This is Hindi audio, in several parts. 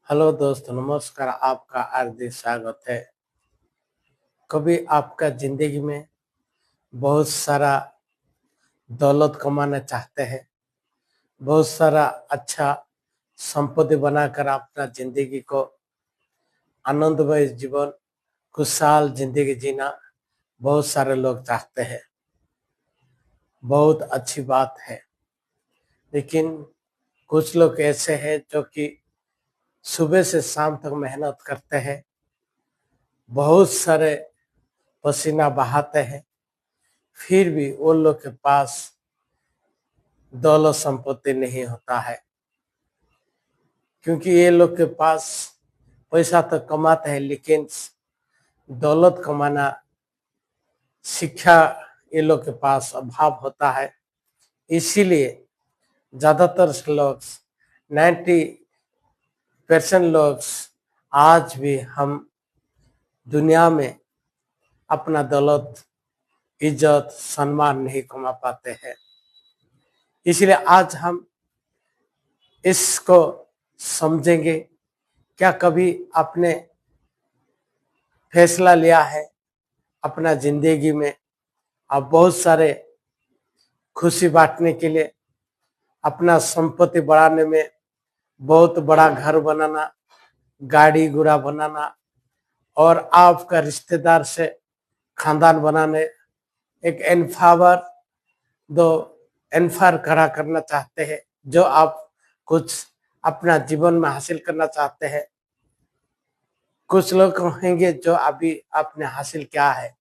हेलो दोस्त, नमस्कार। आपका हार्दिक स्वागत है। कभी आपका जिंदगी में बहुत सारा दौलत कमाना चाहते हैं, बहुत सारा अच्छा संपत्ति बनाकर अपना जिंदगी को आनंदमय जीवन, खुशहाल जिंदगी जीना बहुत सारे लोग चाहते हैं। बहुत अच्छी बात है, लेकिन कुछ लोग ऐसे हैं जो कि सुबह से शाम तक मेहनत करते हैं, बहुत सारे पसीना बहाते हैं, फिर भी वो लोग के पास दौलत संपत्ति नहीं होता है। क्योंकि ये लोग के पास पैसा तो कमाते हैं, लेकिन दौलत कमाना, शिक्षा ये लोग के पास अभाव होता है। इसीलिए ज्यादातर लोग 90% लोग आज भी हम दुनिया में अपना दौलत, इज्जत, सम्मान नहीं कमा पाते हैं। इसलिए आज हम इसको समझेंगे। क्या कभी आपने फैसला लिया है अपना जिंदगी में आप बहुत सारे खुशी बांटने के लिए, अपना संपत्ति बढ़ाने में, बहुत बड़ा घर बनाना, गाड़ी घोड़ा बनाना और आपका रिश्तेदार से खानदान बनाने, एक एनफावर दो एनफार खड़ा करना चाहते हैं, जो आप कुछ अपना जीवन में हासिल करना चाहते हैं। कुछ लोग कहेंगे जो अभी आपने हासिल किया है,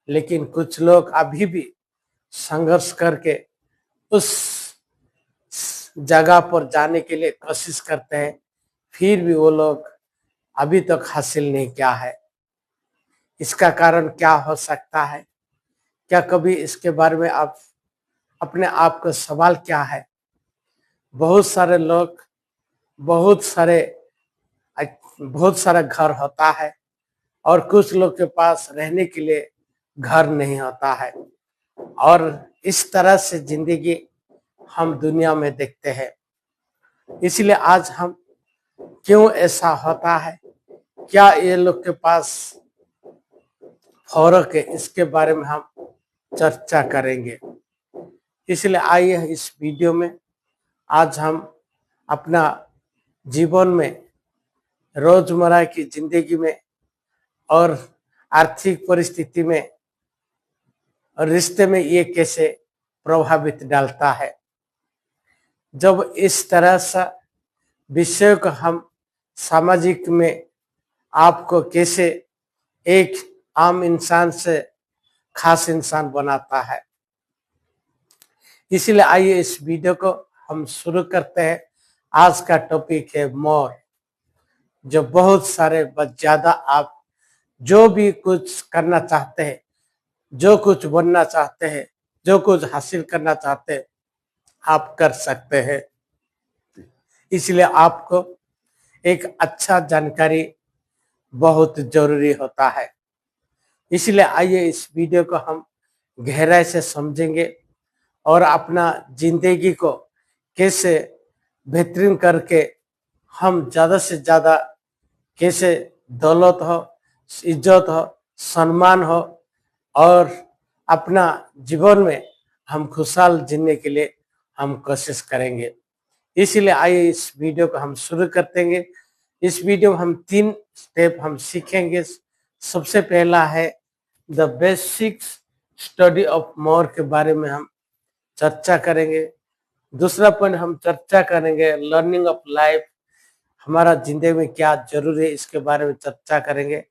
लेकिन कुछ लोग अभी भी संघर्ष करके उस जगह पर जाने के लिए कोशिश करते हैं, फिर भी वो लोग अभी तक हासिल नहीं किया है। इसका कारण क्या हो सकता है? क्या कभी इसके बारे में आप अपने आप को सवाल किया है? बहुत सारे लोग, बहुत सारे बहुत सारा घर होता है और कुछ लोग के पास रहने के लिए घर नहीं होता है, और इस तरह से जिंदगी हम दुनिया में देखते हैं। इसलिए आज हम क्यों ऐसा होता है, क्या ये लोग के पास फर्क है, इसके बारे में हम चर्चा करेंगे। इसलिए आइए इस वीडियो में आज हम अपना जीवन में, रोजमर्रा की जिंदगी में और आर्थिक परिस्थिति में और रिश्ते में ये कैसे प्रभावित डालता है। जब इस तरह से विषय को हम सामाजिक में आपको कैसे एक आम इंसान से खास इंसान बनाता है। इसलिए आइए इस वीडियो को हम शुरू करते हैं। आज का टॉपिक है मोर, जो बहुत सारे ज्यादा आप जो भी कुछ करना चाहते हैं, जो कुछ बनना चाहते हैं, जो कुछ हासिल करना चाहते हैं, आप कर सकते हैं। इसलिए आपको एक अच्छा जानकारी बहुत जरूरी होता है। इसलिए आइए इस वीडियो को हम गहराई से समझेंगे और अपना जिंदगी को कैसे बेहतरीन करके हम ज्यादा से ज्यादा कैसे दौलत हो, इज्जत हो, सम्मान हो और अपना जीवन में हम खुशहाल जीने के लिए हम कोशिश करेंगे। इसीलिए आइए इस वीडियो को हम शुरू करते हैं। इस वीडियो में हम 3 स्टेप हम सीखेंगे। सबसे पहला है the basics study of more के बारे में हम चर्चा करेंगे। दूसरा पॉइंट हम चर्चा करेंगे लर्निंग ऑफ लाइफ, हमारा जिंदगी में क्या जरूरी है, इसके बारे में चर्चा करेंगे।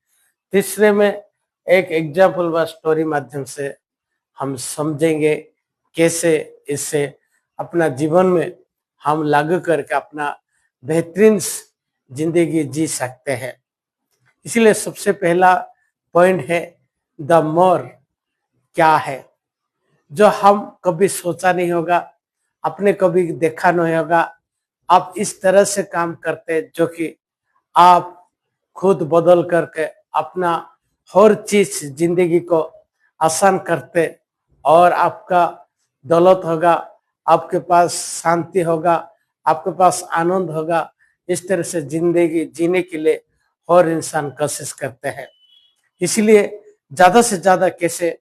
तीसरे में एक एग्जाम्पल व स्टोरी माध्यम से हम समझेंगे कैसे इसे अपना जीवन में हम लागू करके अपना बेहतरीन जिंदगी जी सकते हैं। इसलिए सबसे पहला पॉइंट है द मोर क्या है, जो हम कभी सोचा नहीं होगा, आपने कभी देखा नहीं होगा। आप इस तरह से काम करते जो कि आप खुद बदल करके अपना हर चीज जिंदगी को आसान करते और आपका दौलत होगा, आपके पास शांति होगा, आपके पास आनंद होगा, इस तरह से जिंदगी जीने के लिए हर इंसान कोशिश करते हैं। इसलिए ज्यादा से ज्यादा कैसे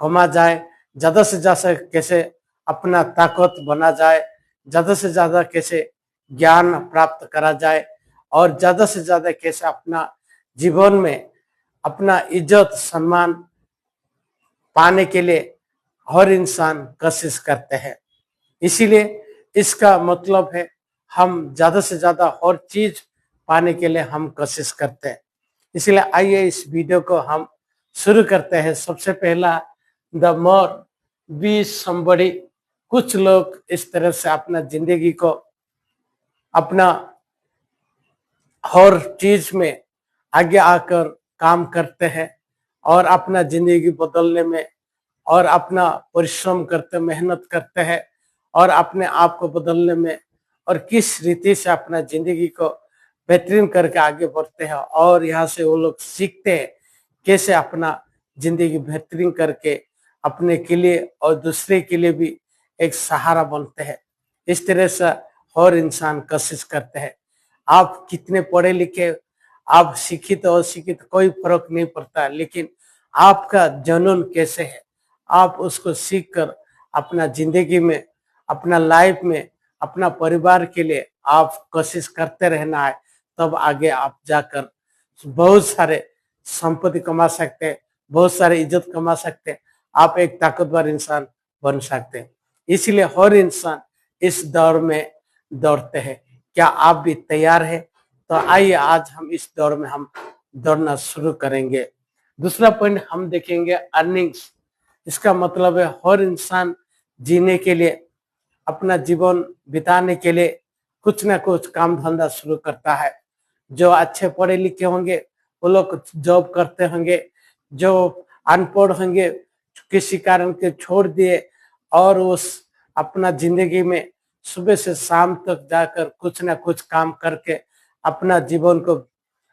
कमा जाए, ज्यादा से ज्यादा कैसे अपना ताकत बना जाए, ज्यादा से ज्यादा कैसे ज्ञान प्राप्त करा जाए और ज्यादा से ज्यादा कैसे अपना जीवन में अपना इज्जत सम्मान पाने के लिए हर इंसान कोशिश करते हैं। इसीलिए इसका मतलब है हम ज्यादा से ज्यादा हर चीज पाने के लिए हम कोशिश करते हैं। इसलिए आइए इस वीडियो को हम शुरू करते हैं। सबसे पहला, द मोर बी समबडी। कुछ लोग इस तरह से अपना जिंदगी को अपना हर चीज में आगे आकर काम करते हैं और अपना जिंदगी बदलने में और अपना परिश्रम करते, मेहनत करते हैं और अपने आप को बदलने में और किस रीति से अपना जिंदगी को बेहतरीन करके आगे बढ़ते हैं। और यहाँ से वो लोग सीखते हैं कैसे अपना जिंदगी बेहतरीन करके अपने के लिए और दूसरे के लिए भी एक सहारा बनते हैं। इस तरह से हर इंसान कोशिश करते हैं। आप कितने पढ़े लिखे, आप शिक्षित और अशिक्षित कोई फर्क नहीं पड़ता, लेकिन आपका जुनून कैसे है, आप उसको सीख कर अपना जिंदगी में, अपना लाइफ में, अपना परिवार के लिए आप कोशिश करते रहना है। तब आगे आप जाकर बहुत सारे संपत्ति कमा सकते हैं, बहुत सारे इज्जत कमा सकते हैं, आप एक ताकतवर इंसान बन सकते हैं। इसलिए हर इंसान इस दौर में दौड़ते हैं। क्या आप भी तैयार हैं? तो आइए आज हम इस दौर में हम दौड़ना शुरू करेंगे। दूसरा पॉइंट हम देखेंगे अर्निंग्स। इसका मतलब है हर इंसान जीने के लिए, अपना जीवन बिताने के लिए कुछ ना कुछ काम धंधा शुरू करता है। जो अच्छे पढ़े लिखे होंगे वो लोग जॉब करते होंगे, जो अनपढ़ होंगे किसी कारण के छोड़ दिए और उस अपना जिंदगी में सुबह से शाम तक जाकर कुछ ना कुछ काम करके अपना जीवन को,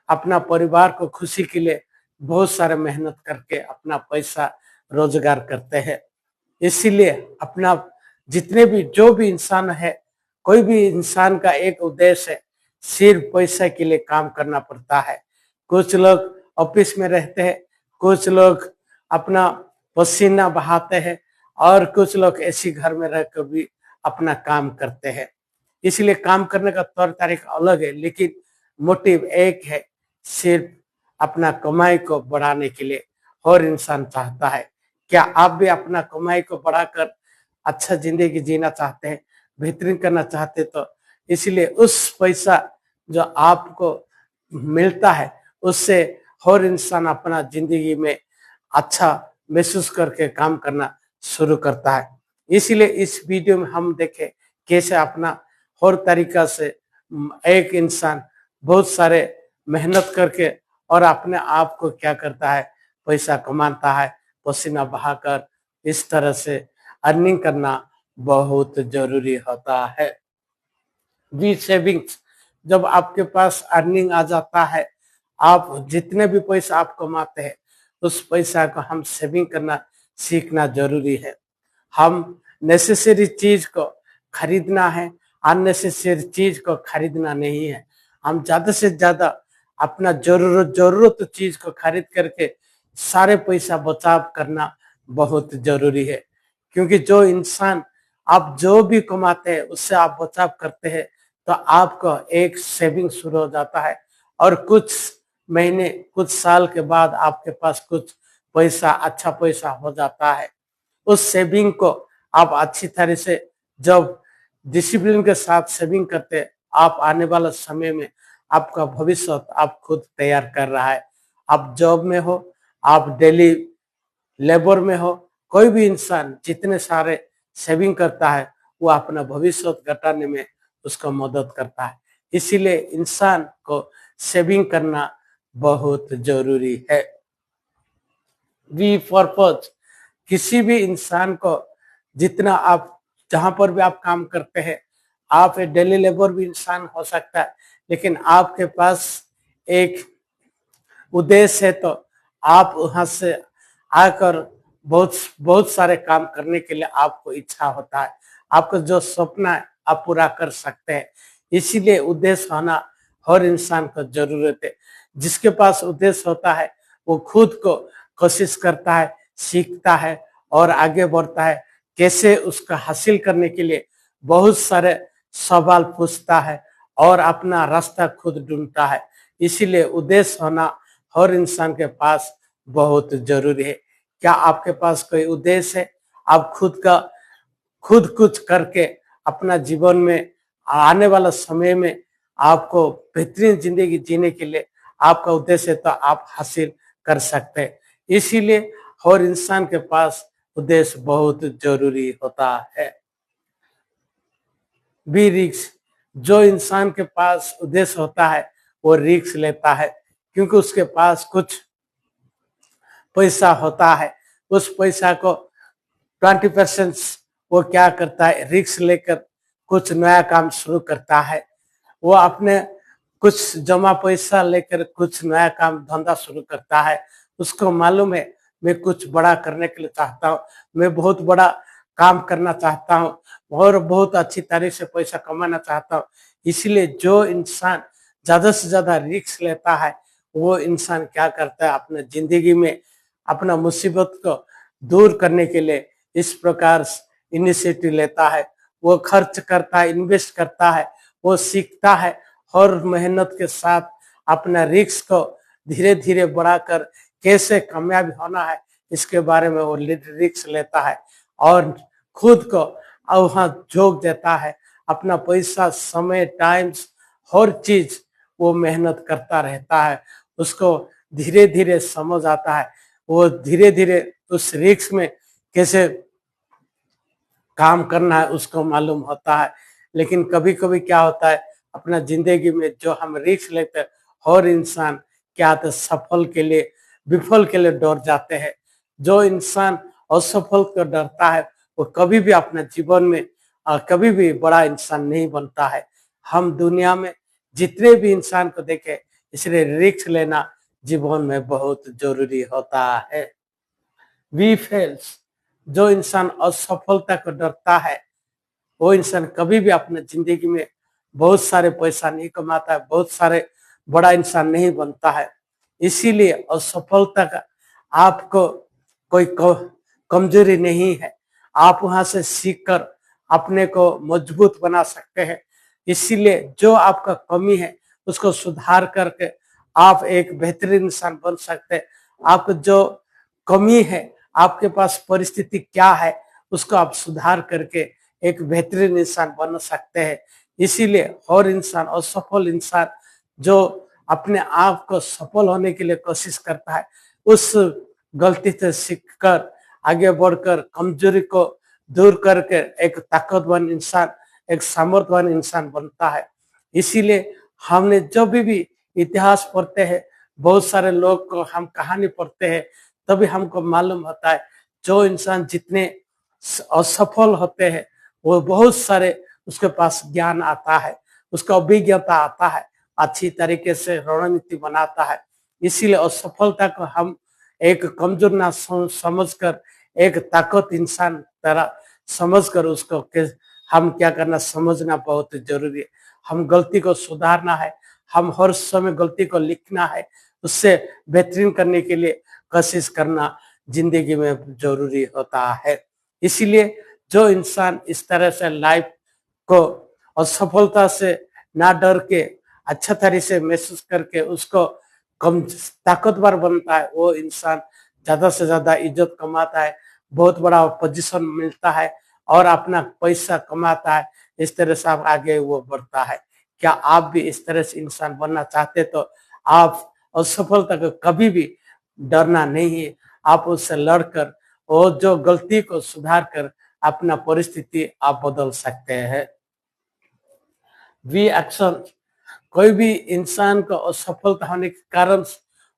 अपना परिवार को खुशी के लिए बहुत सारे मेहनत करके अपना पैसा रोजगार करते हैं। इसीलिए अपना जितने भी जो भी इंसान है, कोई भी इंसान का एक उद्देश्य है, सिर्फ पैसा के लिए काम करना पड़ता है। कुछ लोग ऑफिस में रहते हैं, कुछ लोग अपना पसीना बहाते हैं और कुछ लोग ऐसी घर में रहकर भी अपना काम करते हैं। इसलिए काम करने का तौर तरीका अलग है, लेकिन मोटिव एक है, सिर्फ अपना कमाई को बढ़ाने के लिए हर इंसान चाहता है। क्या आप भी अपना कमाई को बढ़ाकर अच्छा जिंदगी जीना चाहते हैं, बेहतरीन करना चाहते हैं? तो इसलिए उस पैसा जो आपको मिलता है उससे हर इंसान अपना जिंदगी में अच्छा महसूस करके काम करना शुरू करता है। इसलिए इस वीडियो में हम देखें कैसे अपना हर तरीका से एक इंसान बहुत सारे मेहनत करके और अपने आप को क्या करता है, पैसा कमाता है पसीना बहाकर। इस तरह से अर्निंग करना बहुत जरूरी होता है। वी सेविंग्स, जब आपके पास अर्निंग आ जाता है, आप जितने भी पैसा आप कमाते हैं उस पैसा को हम सेविंग करना सीखना जरूरी है। हम नेसेसरी चीज को खरीदना है, अननेसेसरी चीज को खरीदना नहीं है। हम ज्यादा से ज्यादा अपना जरूरत चीज को खरीद करके सारे पैसा बचाव करना बहुत जरूरी है। क्योंकि जो इंसान आप जो भी कमाते हैं उससे आप बचाव करते हैं तो आपका एक सेविंग शुरू हो जाता है और कुछ महीने, कुछ साल के बाद आपके पास कुछ पैसा, अच्छा पैसा हो जाता है। उस सेविंग को आप अच्छी तरह से जब डिसिप्लिन के साथ सेविंग करते हैं, आप आने वाला समय में आपका भविष्य आप खुद तैयार कर रहा है। आप जॉब में हो, आप डेली लेबर में हो, कोई भी इंसान जितने सारे सेविंग करता है वो अपना भविष्य घटाने में उसको मदद करता है। इसीलिए इंसान को सेविंग करना बहुत जरूरी है। वी पर्पज, किसी भी इंसान को जितना आप जहां पर भी आप काम करते हैं, आप एक डेली लेबर भी इंसान हो सकता है, लेकिन आपके पास एक उद्देश्य है तो आप वहां से आकर बहुत बहुत सारे काम करने के लिए आपको इच्छा होता है। आपको जो सपना है आप पूरा कर सकते हैं। इसीलिए उद्देश्य होना हर इंसान को जरूरत है। जिसके पास उद्देश्य होता है वो खुद को कोशिश करता है, सीखता है और आगे बढ़ता है। कैसे उसका हासिल करने के लिए बहुत सारे सवाल पूछता है और अपना रास्ता खुद ढूंढता है। इसीलिए उद्देश्य होना हर इंसान के पास बहुत जरूरी है। क्या आपके पास कोई उद्देश्य है? आप खुद कुछ करके अपना जीवन में आने वाला समय में आपको बेहतरीन जिंदगी जीने के लिए आपका उद्देश्य है तो आप हासिल कर सकते हैं। इसीलिए हर इंसान के पास उद्देश्य बहुत जरूरी होता है। बी रिस्क, जो इंसान के पास उद्देश्य होता है वो रिस्क लेता है, क्योंकि उसके पास कुछ पैसा होता है। उस पैसा को 20% वो क्या करता है, रिस्क लेकर कुछ नया काम शुरू करता है। वो अपने कुछ जमा पैसा लेकर कुछ नया काम धंधा शुरू करता है। उसको मालूम है मैं कुछ बड़ा करने के लिए चाहता हूँ, मैं बहुत बड़ा काम करना चाहता हूँ और बहुत अच्छी तरह से पैसा कमाना चाहता हूँ। इसलिए जो इंसान ज्यादा से ज्यादा रिस्क लेता है वो इंसान क्या करता है, अपने जिंदगी में अपना मुसीबत को दूर करने के लिए इस प्रकार इनिशिएटिव लेता है। वो खर्च करता है, इन्वेस्ट करता है, वो सीखता है और मेहनत के साथ अपना रिस्क को धीरे धीरे बढ़ाकर कैसे कामयाब होना है इसके बारे में वो रिस्क लेता है और खुद को वहां झोंक देता है। अपना पैसा, समय, टाइम्स, हर चीज वो मेहनत करता रहता है। उसको धीरे धीरे समझ आता है, वो धीरे धीरे उस रिस्क में कैसे काम करना है उसको मालूम होता है। लेकिन कभी कभी क्या होता है, अपना जिंदगी में जो हम रिस्क लेते हैं हर इंसान क्या होता है, सफल के लिए विफल के लिए डर जाते हैं। जो इंसान असफल को डरता है वो कभी भी अपना जीवन में कभी भी बड़ा इंसान नहीं बनता है। हम दुनिया में जितने भी इंसान को देखें, इसलिए रिस्क लेना जीवन में बहुत जरूरी होता है। वी फेल्स, जो इंसान असफलता को डरता है वो इंसान कभी भी अपने जिंदगी में बहुत सारे पैसा नहीं कमाता है, बहुत सारे बड़ा इंसान नहीं बनता है। इसीलिए असफलता का आपको कोई कमजोरी नहीं है, आप वहां से सीखकर अपने को मजबूत बना सकते हैं। इसीलिए जो आपका कमी है उसको सुधार करके आप एक बेहतरीन इंसान बन सकते हैं। आपको जो कमी है, आपके पास परिस्थिति क्या है, उसको आप सुधार करके एक बेहतरीन इंसान बन सकते हैं। इसीलिए हर इंसान, असफल इंसान जो अपने आप को सफल होने के लिए कोशिश करता है, उस गलती से सीखकर आगे बढ़कर कमजोरी को दूर करके एक ताकतवर इंसान, एक सामर्थ्यवान इंसान बनता है। इसीलिए हमने जब भी इतिहास पढ़ते हैं, बहुत सारे लोग को हम कहानी पढ़ते हैं, तभी हमको मालूम होता है जो इंसान जितने असफल होते हैं वो बहुत सारे उसके पास ज्ञान आता है, उसका अभिज्ञता आता है, अच्छी तरीके से रणनीति बनाता है। इसीलिए असफलता को हम एक कमजोर ना समझकर एक ताकत इंसान तरह समझकर उसको हम क्या करना, समझना बहुत जरूरी है। हम गलती को सुधारना है, हम हर समय गलती को लिखना है, उससे बेहतरीन करने के लिए कोशिश करना जिंदगी में जरूरी होता है। इसीलिए जो इंसान इस तरह से लाइफ को असफलता से ना डर के अच्छा तरह से महसूस करके उसको कम ताकतवर बनता है, वो इंसान ज्यादा से ज्यादा इज्जत कमाता है, बहुत बड़ा पोजीशन मिलता है और अपना पैसा कमाता है। इस तरह से आप आगे वो बढ़ता है। क्या आप भी इस तरह से इंसान बनना चाहते तो आप असफलता को कभी भी डरना नहीं है, आप उससे लड़कर और जो गलती को सुधार कर अपना परिस्थिति आप बदल सकते हैं। वी एक्शन, कोई भी इंसान को असफलता होने के कारण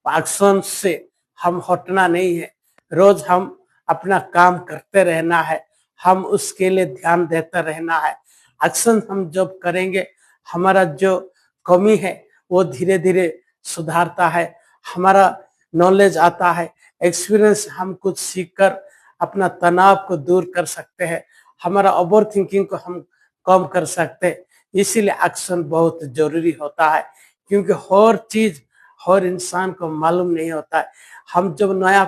एक्शन से हम हटना नहीं है। रोज हम अपना काम करते रहना है, हम उसके लिए ध्यान देते रहना है। एक्शन हम जब करेंगे हमारा जो कमी है वो धीरे धीरे सुधारता है, हमारा नॉलेज आता है, एक्सपीरियंस हम कुछ सीखकर अपना तनाव को दूर कर सकते हैं, हमारा ओवर थिंकिंग को हम कम कर सकते हैं। इसीलिए एक्शन बहुत जरूरी होता है। क्योंकि हर चीज हर इंसान को मालूम नहीं होता है। हम जब नया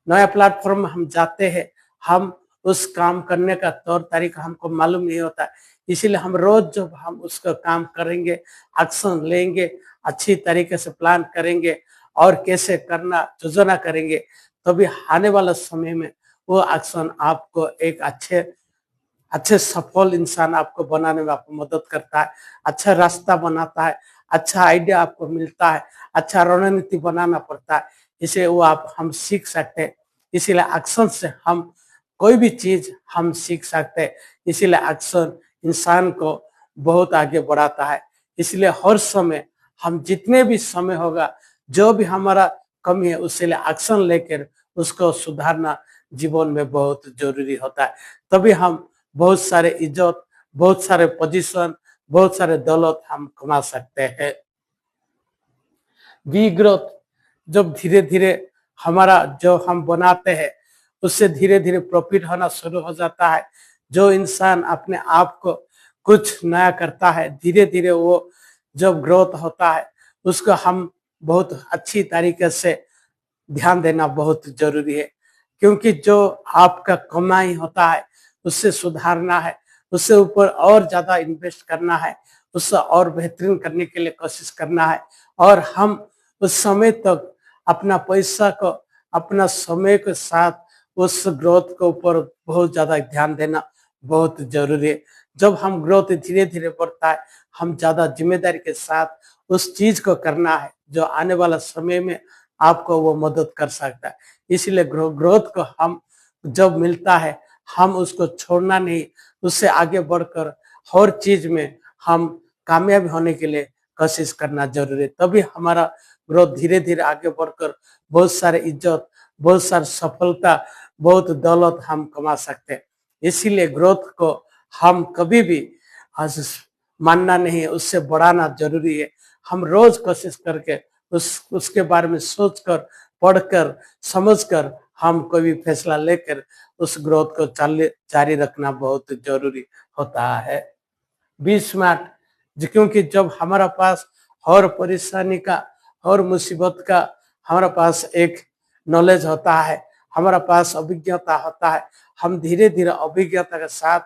नया प्लेटफॉर्म में हम जाते हैं, हम उस काम करने का तौर तरीका हमको मालूम नहीं होता है। इसीलिए हम रोज जब हम उसका काम करेंगे, एक्शन लेंगे, अच्छी तरीके से प्लान करेंगे और कैसे करना योजना करेंगे, तभी आने वाला समय में वो एक्शन आपको एक अच्छे अच्छे सफल इंसान आपको बनाने में आपको मदद करता है, अच्छा रास्ता बनाता है, अच्छा आइडिया आपको मिलता है, अच्छा रणनीति बनाना पड़ता है। इसे वो आप हम सीख सकते हैं। इसीलिए एक्शन से हम कोई भी चीज हम सीख सकते हैं। इसीलिए एक्शन इंसान को बहुत आगे बढ़ाता है। इसलिए हर समय हम जितने भी समय होगा, जो भी हमारा कमी है, उसके लिए एक्शन लेकर उसको सुधारना जीवन में बहुत जरूरी होता है। तभी हम बहुत सारे इज्जत, बहुत सारे पोजीशन, बहुत सारे दौलत हम कमा सकते हैं। वी ग्रोथ जब धीरे धीरे हमारा जो हम बनाते हैं, उससे धीरे धीरे प्रॉफिट होना शुरू हो जाता है। जो इंसान अपने आप को कुछ नया करता है, धीरे धीरे वो जब ग्रोथ होता है, उसको हम बहुत अच्छी तरीके से ध्यान देना बहुत जरूरी है। क्योंकि जो आपका कमाई होता है, उससे सुधारना है, उससे ऊपर और ज्यादा इन्वेस्ट करना है, उससे और बेहतरीन करने के लिए कोशिश करना है। और हम उस समय तक अपना पैसा को, अपना समय के साथ उस ग्रोथ के ऊपर बहुत ज्यादा ध्यान देना बहुत जरूरी है। जब हम ग्रोथ धीरे धीरे बढ़ता है, हम ज्यादा जिम्मेदारी के साथ उस चीज को करना है जो आने वाला समय में आपको वो मदद कर सकता है। इसलिए ग्रोथ को हम जब मिलता है, हम उसको छोड़ना नहीं, उससे आगे बढ़कर हर चीज में हम कामयाब होने के लिए कोशिश करना जरूरी है। तभी हमारा ग्रोथ धीरे धीरे आगे बढ़कर बहुत सारे इज्जत, बहुत सारी सफलता, बहुत दौलत हम कमा सकते हैं। इसीलिए ग्रोथ को हम कभी भी मानना नहीं है, उससे बढ़ाना जरूरी है। हम रोज कोशिश करके उसके बारे में सोचकर, पढ़कर, समझकर हम कोई भी फैसला लेकर उस ग्रोथ को जारी रखना बहुत जरूरी होता है। बी स्मार्ट, क्योंकि जब हमारा पास हर परेशानी का, हर मुसीबत का हमारा पास एक नॉलेज होता है, हमारा पास अभिज्ञता होता है, हम धीरे धीरे अभिज्ञता के साथ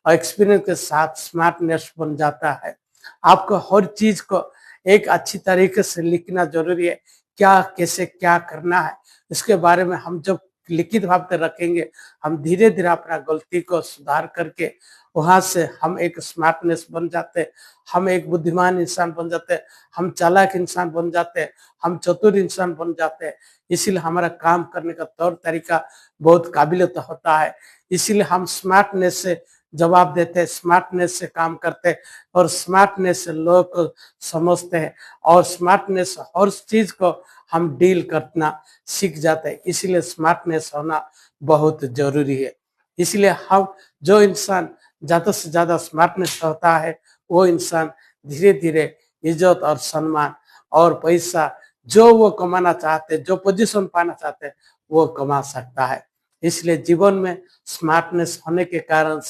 और एक्सपीरियंस के साथ स्मार्टनेस बन जाता है। आपको हर चीज को एक अच्छी तरीके से लिखना जरूरी है। क्या कैसे क्या करना है, इसके बारे में हम जब लिखित भाव में रखेंगे, हम धीरे धीरे अपना गलती को सुधार करके वहां से हम एक स्मार्टनेस बन जाते हैं, हम एक बुद्धिमान इंसान बन जाते हैं, हम चालाक इंसान बन जाते हैं, हम चतुर इंसान बन जाते हैं। इसीलिए हमारा काम करने का तौर तरीका बहुत काबिलियत होता है। इसीलिए हम स्मार्टनेस से जवाब देते हैं, स्मार्टनेस से काम करते हैं और स्मार्टनेस से लोग को समझते हैं और स्मार्टनेस हर चीज को हम डील करना सीख जाते हैं। इसीलिए स्मार्टनेस होना बहुत जरूरी है। इसलिए हम जो इंसान ज्यादा से ज्यादा स्मार्टनेस होता है, वो इंसान धीरे धीरे इज्जत और सम्मान और पैसा जो वो कमाना चाहते, जो पोजीशन पाना चाहते हैं, वो कमा सकता है। इसलिए जीवन में स्मार्टनेस होने के कारण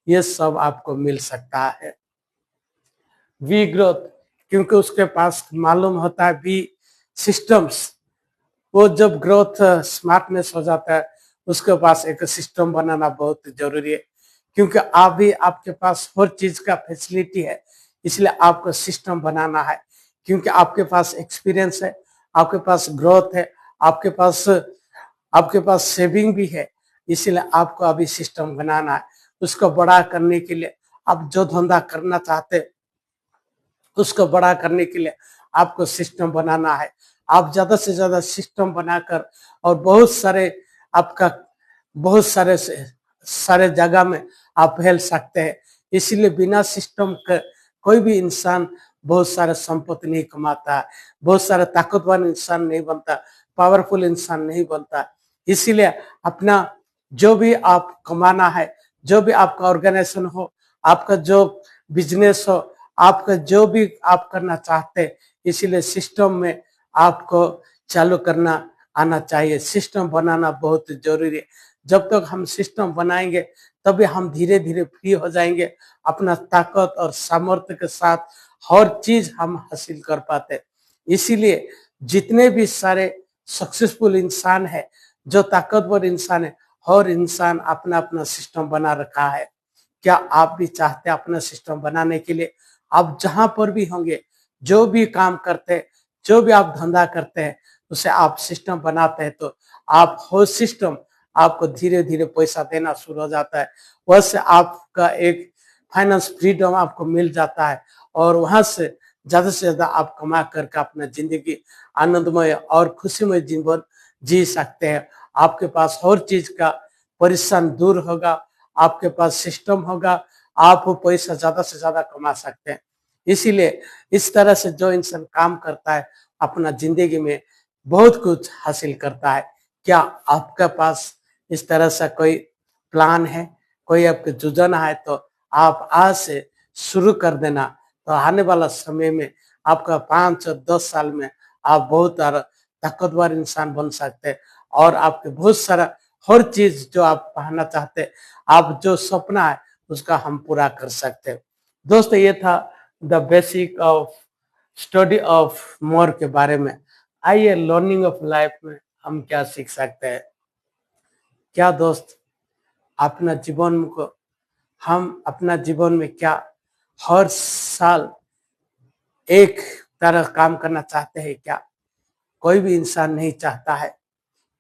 ये सब आपको मिल सकता है। वी ग्रोथ, क्योंकि उसके पास मालूम होता है वी सिस्टम्स। वो जब ग्रोथ स्मार्टनेस हो जाता है, उसके पास एक सिस्टम बनाना बहुत जरूरी है। क्योंकि अभी आपके पास हर चीज का फैसिलिटी है, इसलिए आपको सिस्टम बनाना है। क्योंकि आपके पास एक्सपीरियंस है, आपके पास ग्रोथ है, आपके पास सेविंग भी है। इसीलिए आपको अभी सिस्टम बनाना है। उसको बड़ा करने के लिए आप जो धंधा करना चाहते, उसको बड़ा करने के लिए आपको सिस्टम बनाना है। आप ज्यादा से ज्यादा सिस्टम बनाकर और बहुत सारे जगह में आप फैल सकते हैं। इसीलिए बिना सिस्टम के कोई भी इंसान बहुत सारे संपत्ति नहीं कमाता है, बहुत सारे ताकतवर इंसान नहीं बनता, पावरफुल इंसान नहीं बनता। इसीलिए अपना जो भी आप कमाना है, जो भी आपका ऑर्गेनाइजेशन हो, आपका जो बिजनेस हो, आपका जो भी आप करना चाहते हैं, इसीलिए सिस्टम में आपको चालू करना आना चाहिए। सिस्टम बनाना बहुत जरूरी है। जब तक हम सिस्टम बनाएंगे, तभी हम धीरे धीरे फ्री हो जाएंगे। अपना ताकत और सामर्थ्य के साथ हर चीज हम हासिल कर पाते। इसीलिए जितने भी सारे सक्सेसफुल इंसान है, जो ताकतवर इंसान है, हर इंसान अपना अपना सिस्टम बना रखा है। क्या आप भी चाहते हैं अपना सिस्टम बनाने के लिए? आप जहां पर भी होंगे, जो भी काम करते हैं, जो भी आप धंधा करते हैं, उसे आप सिस्टम बनाते हैं तो आप हो सिस्टम आपको धीरे धीरे पैसा देना शुरू हो जाता है। वैसे आपका एक फाइनेंस फ्रीडम आपको मिल जाता है और वहां से ज्यादा आप कमा करके अपना जिंदगी आनंदमय और खुशीमय जीवन जी सकते हैं। आपके पास हर चीज का परेशान दूर होगा, आपके पास सिस्टम होगा, आप वो पैसा ज्यादा से ज्यादा कमा सकते हैं। इसीलिए इस तरह से जो इंसान काम करता है अपना जिंदगी में बहुत कुछ हासिल करता है। क्या आपके पास इस तरह से कोई प्लान है, कोई आपके योजना है तो आप आज से शुरू कर देना। तो आने वाला समय में आपका 5 और 10 साल में आप बहुत ताकतवर इंसान बन सकते हैं और आपके बहुत सारा हर चीज जो आप पाना चाहते हैं, आप जो सपना है उसका हम पूरा कर सकते हैं। दोस्तों, ये था the basic of study of more के बारे में। आइए लर्निंग ऑफ लाइफ में हम क्या सीख सकते हैं। क्या दोस्त, अपना जीवन को हम अपना जीवन में क्या हर साल एक तरह काम करना चाहते हैं क्या? कोई भी इंसान नहीं चाहता है।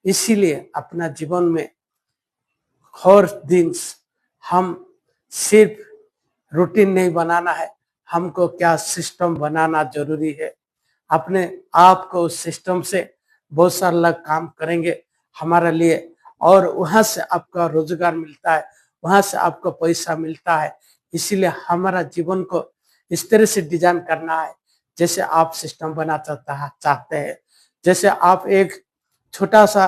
इसीलिए अपना जीवन में हर दिन हम सिर्फ रूटीन नहीं बनाना है, हमको क्या सिस्टम बनाना जरूरी है। अपने आप को उस सिस्टम से बहुत सारे लोग काम करेंगे हमारे लिए और वहां से आपका रोजगार मिलता है, वहां से आपको पैसा मिलता है। इसीलिए हमारा जीवन को इस तरह से डिजाइन करना है जैसे आप सिस्टम बना चाहते हैं। जैसे आप एक छोटा सा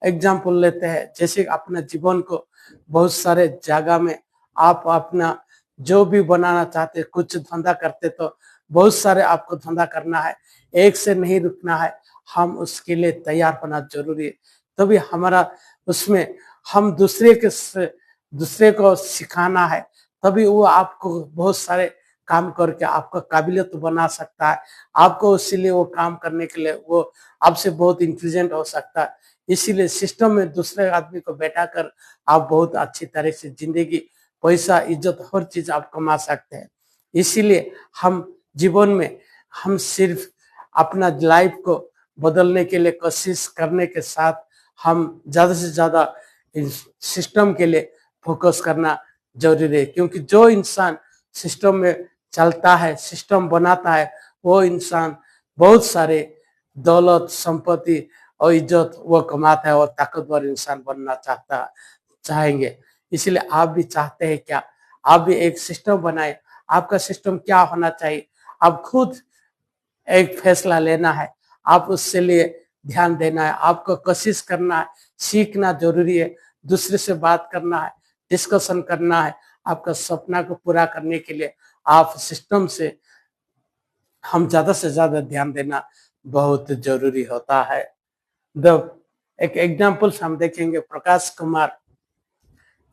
एग्जाम्पल लेते हैं, जैसे अपने जीवन को बहुत सारे जगह में आप अपना जो भी बनाना चाहते, कुछ धंधा करते तो बहुत सारे आपको धंधा करना है, एक से नहीं रुकना है, हम उसके लिए तैयार होना जरूरी है। तभी हमारा उसमें हम दूसरे को सिखाना है, तभी वो आपको बहुत सारे काम करके आपका काबिलियत बना सकता है। आपको इसीलिए वो काम करने के लिए वो आपसे बहुत इंटेलिजेंट हो सकता है। इसीलिए सिस्टम में दूसरे आदमी को बैठा कर आप बहुत अच्छी तरह से जिंदगी, पैसा, इज्जत, हर चीज आप कमा सकते हैं। इसीलिए हम जीवन में हम सिर्फ अपना लाइफ को बदलने के लिए कोशिश करने के साथ हम ज्यादा से ज्यादा सिस्टम के लिए फोकस करना जरूरी है। क्योंकि जो इंसान सिस्टम में चलता है, सिस्टम बनाता है, वो इंसान बहुत सारे दौलत, संपत्ति और इज्जत वो कमाता है और ताकतवर इंसान बनना चाहेंगे। इसलिए आप भी चाहते हैं क्या? आप भी एक सिस्टम बनाए। आपका सिस्टम क्या होना चाहिए, आप खुद एक फैसला लेना है। आप उससे लिए ध्यान देना है, आपको कोशिश करना है, सीखना जरूरी है, दूसरे से बात करना है, डिस्कशन करना है। आपका सपना को पूरा करने के लिए आप सिस्टम से हम ज्यादा से ज्यादा ध्यान देना बहुत जरूरी होता है। एक एग्जाम्पल हम देखेंगे, प्रकाश कुमार।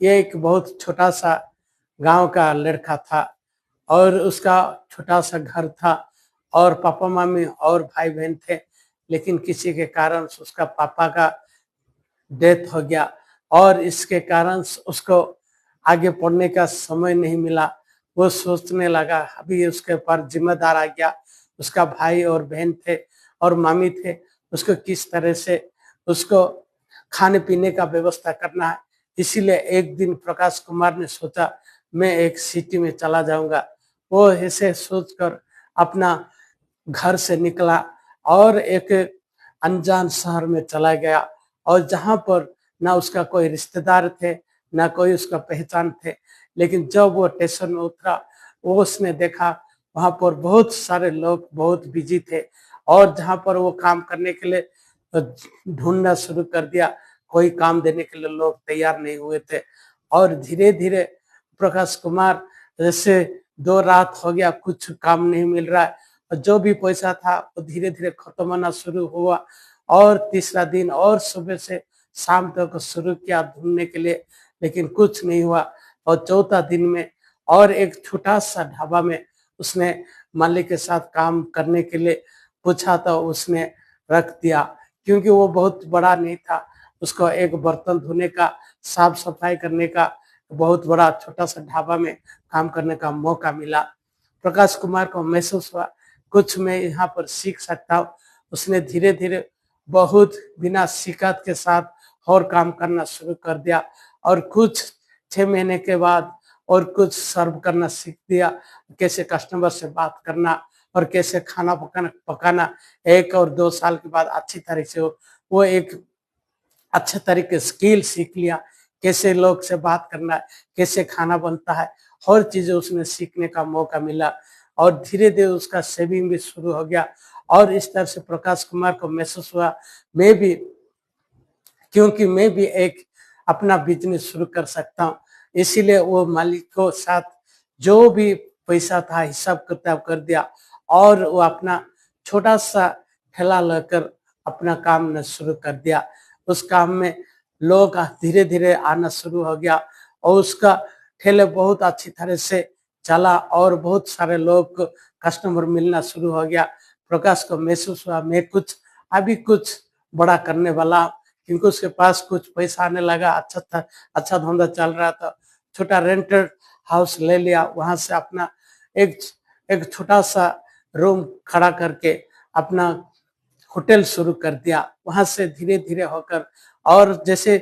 ये एक बहुत छोटा सा गांव का लड़का था और उसका छोटा सा घर था और पापा मम्मी और भाई बहन थे। लेकिन किसी के कारण उसका पापा का डेथ हो गया और इसके कारण उसको आगे पढ़ने का समय नहीं मिला। वो सोचने लगा अभी उसके ऊपर जिम्मेदार आ गया, उसका भाई और बहन थे और मामी थे, उसको किस तरह से उसको खाने पीने का व्यवस्था करना है। इसीलिए एक दिन प्रकाश कुमार ने सोचा मैं एक सिटी में चला जाऊंगा। वो ऐसे सोचकर अपना घर से निकला और एक अनजान शहर में चला गया और जहां पर ना उसका कोई रिश्तेदार थे, ना कोई उसका पहचान थे। लेकिन जब वो स्टेशन में उतरा, वो उसने देखा वहां पर बहुत सारे लोग बहुत बिजी थे और जहां पर वो काम करने के लिए ढूंढना शुरू कर दिया, कोई काम देने के लिए लोग तैयार नहीं हुए थे। और धीरे धीरे प्रकाश कुमार जैसे 2 रात हो गया, कुछ काम नहीं मिल रहा है और जो भी पैसा था वो धीरे धीरे खत्म होना शुरू हुआ। और तीसरा दिन और सुबह से शाम तक शुरू किया ढूंढने के लिए, लेकिन कुछ नहीं हुआ। और चौथा दिन में और एक छोटा सा ढाबा में उसने मालिक के साथ काम करने के लिए पूछा तो उसने रख दिया, क्योंकि वो बहुत बड़ा नहीं था। उसको एक बर्तन धोने का, साफ सफाई करने का, बहुत बड़ा छोटा सा ढाबा में काम करने का मौका मिला। प्रकाश कुमार को महसूस हुआ कुछ मैं यहाँ पर सीख सकता हूँ। उसने धीरे धीरे बहुत बिना शिकायत के साथ और काम करना शुरू कर दिया, और कुछ 6 महीने के बाद और कुछ सर्व करना सीख दिया, कैसे कस्टमर से बात करना और कैसे खाना पकाना 1 और 2 साल के बाद अच्छी तरह से वो एक अच्छे तरीके स्किल सीख लिया, कैसे लोग से बात करना है, कैसे खाना बनता है, हर चीजें उसने सीखने का मौका मिला। और धीरे धीरे उसका सेविंग भी शुरू हो गया। और इस तरह से प्रकाश कुमार को महसूस हुआ मैं भी, क्योंकि मैं भी एक अपना बिजनेस शुरू कर सकता हूँ। इसीलिए वो मालिक को साथ जो भी पैसा था हिसाब किताब कर दिया, और वो अपना छोटा सा ठेला लेकर अपना काम न शुरू कर दिया। उस काम में लोग धीरे धीरे आना शुरू हो गया, और उसका ठेले बहुत अच्छी तरह से चला, और बहुत सारे लोग कस्टमर मिलना शुरू हो गया। प्रकाश को महसूस हुआ मैं अभी कुछ बड़ा करने वाला, क्योंकि उसके पास कुछ पैसा आने लगा, अच्छा था, अच्छा धंधा चल रहा था। छोटा रेंटेड हाउस ले लिया, वहां से अपना एक एक छोटा सा रूम खड़ा करके अपना होटल शुरू कर दिया। वहां से धीरे धीरे होकर, और जैसे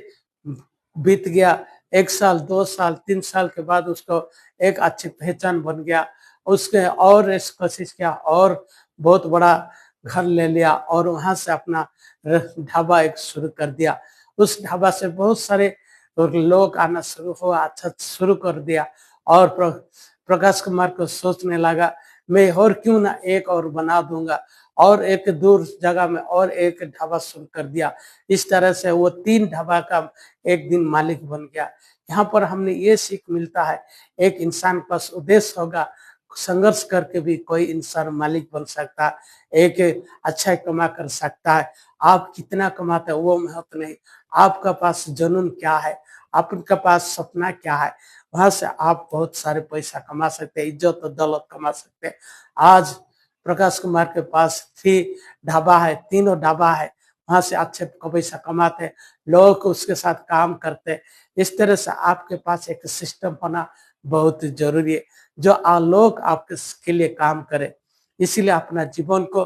बीत गया 1 साल, 2 साल, 3 साल के बाद उसको एक अच्छी पहचान बन गया। उसके और इस कोशिश किया और बहुत बड़ा घर ले लिया, और वहां से अपना ढाबा एक शुरू कर दिया। उस ढाबा से बहुत सारे लोग आना शुरू हुआ, अच्छा शुरू कर दिया। और प्रकाश कुमार को सोचने लगा मैं और क्यों ना एक और बना दूंगा, और एक दूर जगह में और एक ढाबा शुरू कर दिया। इस तरह से वो 3 ढाबा का एक दिन मालिक बन गया। यहाँ पर हमने ये सीख मिलता है, एक इंसान के पास उद्देश्य होगा, संघर्ष करके भी कोई इंसान मालिक बन सकता है, एक अच्छा कमा कर सकता है। आप कितना कमाते हैं वो महत्व नहीं, आपका पास जुनून क्या है, आपके पास सपना क्या है, वहां से आप बहुत सारे पैसा कमा सकते हैं, इज्जत और दौलत कमा सकते हैं। आज प्रकाश कुमार के पास 3 ढाबा है, तीनों ढाबा है, वहां से अच्छे पैसा कमाते, लोग उसके साथ काम करते। इस तरह से आपके पास एक सिस्टम होना बहुत जरूरी है, जो लोग आपके लिए काम करे। इसीलिए अपना जीवन को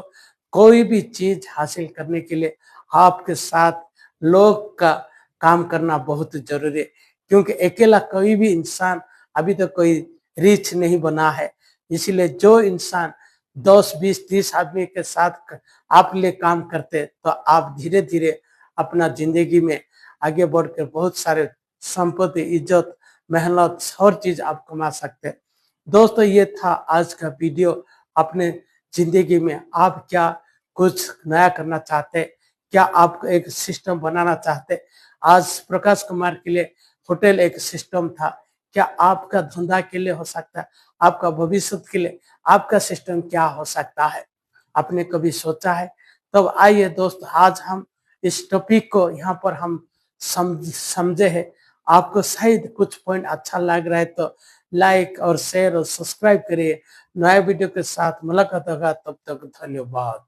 कोई भी चीज हासिल करने के लिए आपके साथ लोग का काम करना बहुत जरूरी है, क्योंकि अकेला कोई भी इंसान अभी तक कोई रिच नहीं बना है। इसीलिए जो इंसान 10, 20, 30 आदमी के साथ आप लिए काम करते, तो आप धीरे धीरे अपना जिंदगी में आगे बढ़कर बहुत सारे संपत्ति, इज्जत, मेहनत, हर चीज आप कमा सकते हैं। दोस्तों, ये था आज का वीडियो। अपने जिंदगी में आप क्या कुछ नया करना चाहते, क्या आप एक सिस्टम बनाना चाहते? आज प्रकाश कुमार के लिए होटल एक सिस्टम था, क्या आपका धंधा के लिए हो सकता है? आपका भविष्य के लिए आपका सिस्टम क्या हो सकता है? आपने कभी सोचा है? तब आइए दोस्त, आज हम इस टॉपिक को यहाँ पर हम समझे हैं। आपको शायद कुछ पॉइंट अच्छा लग रहा है तो लाइक और शेयर और सब्सक्राइब करिए। नया वीडियो के साथ मुलाकात होगा, तब तक धन्यवाद।